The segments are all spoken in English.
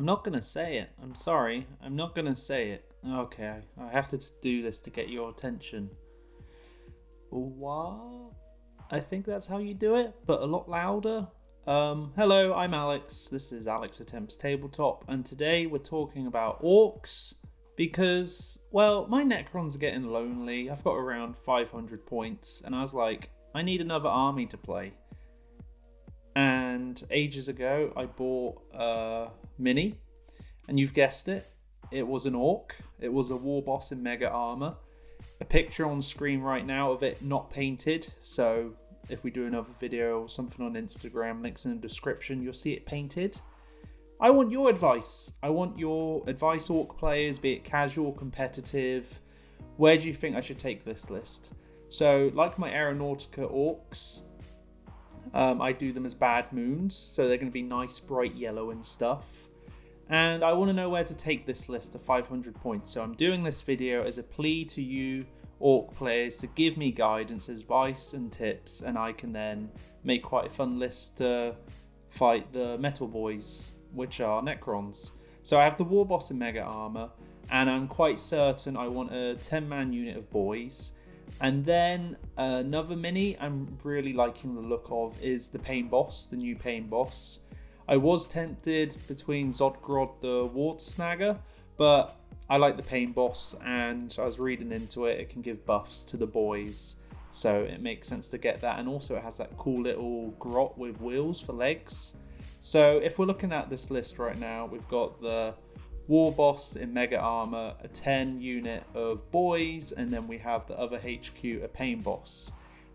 I'm not gonna say it. I'm sorry. I'm not gonna say it. Okay, I have to do this to get your attention. What? I think that's how you do it, but a lot louder. Hello, I'm Alex. This is Alex Attempts Tabletop, and today we're talking about orcs because, well, my Necrons are getting lonely. I've got around 500 points, and I was like, I need another army to play. And ages ago, I bought a mini, and you've guessed it, it was an orc. It was a war boss in mega armor. A picture on screen right now of it not painted, so if we do another video or something on Instagram, links in the description, you'll see it painted. I want your advice. I want your advice, orc players, be it casual, competitive. Where do you think I should take this list? So, like my Aeronautica orcs, I do them as bad moons, so they're going to be nice, bright yellow and stuff. And I want to know where to take this list to 500 points. So I'm doing this video as a plea to you orc players to give me guidance, advice and tips, and I can then make quite a fun list to fight the metal boys, which are Necrons. So I have the war boss in mega armor, and I'm quite certain I want a 10-man unit of boys. And then another mini I'm really liking the look of is the Pain Boss, the new Pain Boss. I was tempted between Zodgrod the Wart Snagger, but I like the Pain Boss, and I was reading into it, it can give buffs to the boys, so it makes sense to get that. And also it has that cool little grot with wheels for legs. So if we're looking at this list right now, we've got the War Boss in Mega Armor, a 10 unit of boys, and then we have the other HQ, a Pain Boss.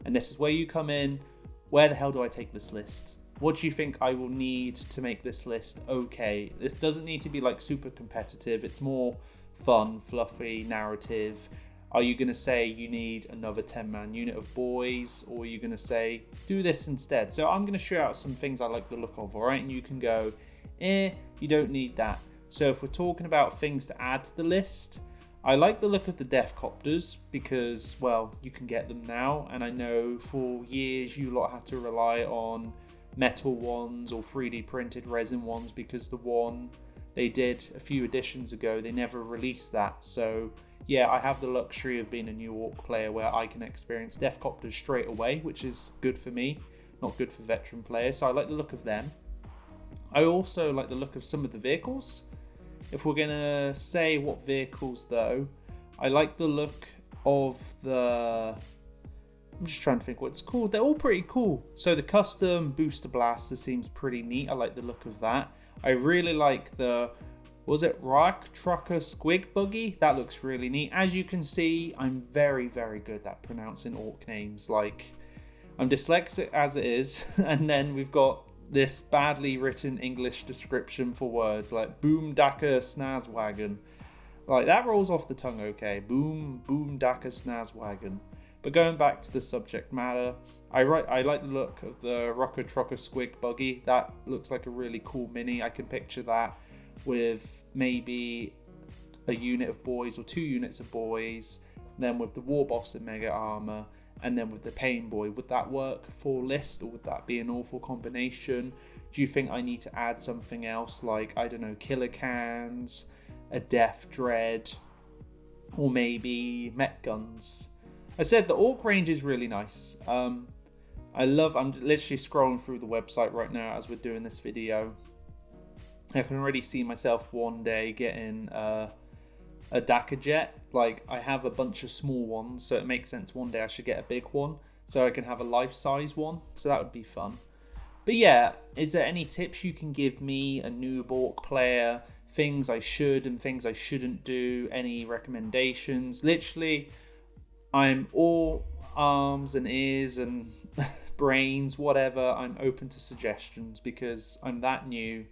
And this is where you come in. Where the hell do I take this list? What do you think I will need to make this list okay? This doesn't need to be like super competitive. It's more fun, fluffy, narrative. Are you going to say you need another 10-man unit of boys? Or are you going to say, do this instead? So I'm going to show out some things I like the look of, alright? And you can go, you don't need that. So if we're talking about things to add to the list, I like the look of the Death Copters because, well, you can get them now. And I know for years you lot had to rely on metal ones or 3D printed resin ones because the one they did a few editions ago, they never released that. So yeah, I have the luxury of being a new orc player where I can experience Death Copters straight away, which is good for me, not good for veteran players. So I like the look of them. I also like the look of some of the vehicles. If we're gonna say what vehicles though, I like the look of the, I'm just trying to think what it's called. They're all pretty cool. So the custom booster blaster seems pretty neat. I like the look of that. I really like the, was it Rock Trucker Squig Buggy? That looks really neat. As you can see, I'm very, very good at pronouncing orc names. Like, I'm dyslexic as it is. And then we've got this badly written English description for words like Boom Daka Snazwagon. Like, that rolls off the tongue okay. Boom Daka Snazwagon. But going back to the subject matter, I like the look of the Rocker Trucker Squig Buggy. That looks like a really cool mini. I can picture that with maybe a unit of boys or 2 units of boys, then with the War Boss in Mega Armor, and then with the Pain Boy. Would that work for list, or would that be an awful combination? Do you think I need to add something else like, I don't know, Killer Cans, a Death Dread, or maybe Met Guns? I said the orc range is really nice. I'm literally scrolling through the website right now as we're doing this video. I can already see myself one day getting a Daka Jet. Like, I have a bunch of small ones, so it makes sense one day I should get a big one, so I can have a life-size one, so that would be fun. But yeah, is there any tips you can give me, a noob orc player, things I should and things I shouldn't do, any recommendations? Literally, I'm all arms and ears and brains, whatever. I'm open to suggestions because I'm that new.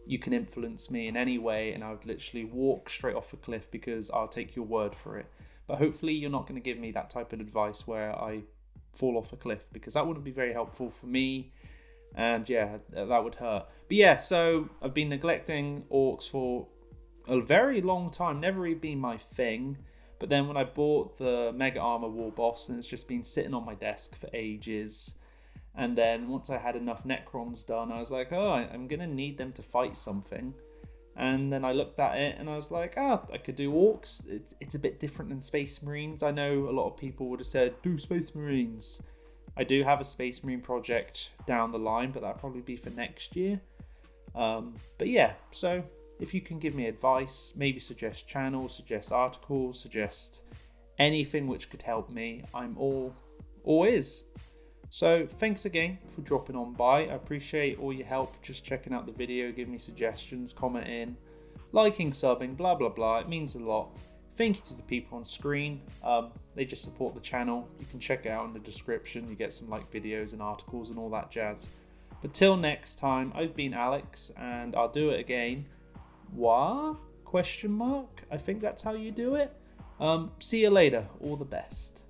You can influence me in any way, and I would literally walk straight off a cliff because I'll take your word for it. But hopefully you're not going to give me that type of advice where I fall off a cliff, because that wouldn't be very helpful for me, and yeah, that would hurt. But yeah, so I've been neglecting orcs for a very long time, never really been my thing. But then when I bought the Mega Armor War Boss, and it's just been sitting on my desk for ages, and then once I had enough Necrons done, I was like, oh, I'm going to need them to fight something. And then I looked at it and I was like, I could do orcs. It's a bit different than Space Marines. I know a lot of people would have said, do Space Marines. I do have a Space Marine project down the line, but that'll probably be for next year. But yeah, so if you can give me advice, maybe suggest channels, suggest articles, suggest anything which could help me, I'm all ears. So thanks again for dropping on by. I appreciate all your help just checking out the video, giving me suggestions, commenting, liking, subbing, blah blah blah. It means a lot. Thank you to the people on screen. They just support the channel. You can check it out in the description. You get some like videos and articles and all that jazz. But till next time, I've been Alex and I'll do it again. What? Question mark? I think that's how you do it. See you later. All the best.